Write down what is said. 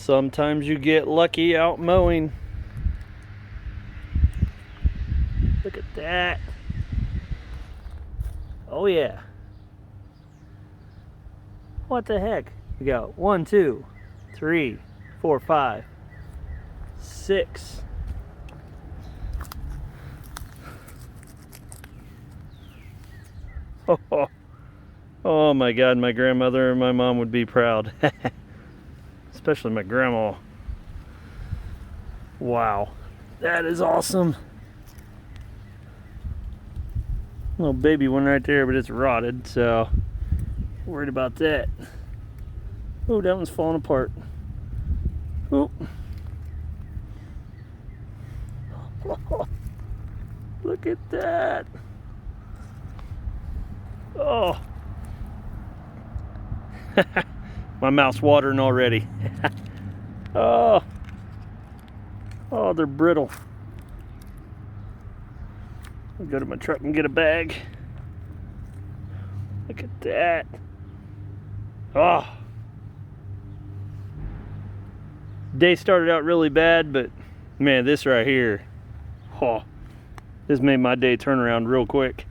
Sometimes you get lucky out mowing. Look at that. Oh yeah. What the heck? We got 1, 2, 3, 4, 5, 6. Oh my God, my grandmother and my mom would be proud. Especially my grandma. Wow, that is awesome. Little baby one right there, but it's rotted, so worried about that. Oh, that one's falling apart. Oh. Look at that. Oh. My mouth's watering already. Oh. Oh, they're brittle. I'll go to my truck and get a bag. Look at that. Oh. Day started out really bad, but man, this right here, oh, this made my day turn around real quick.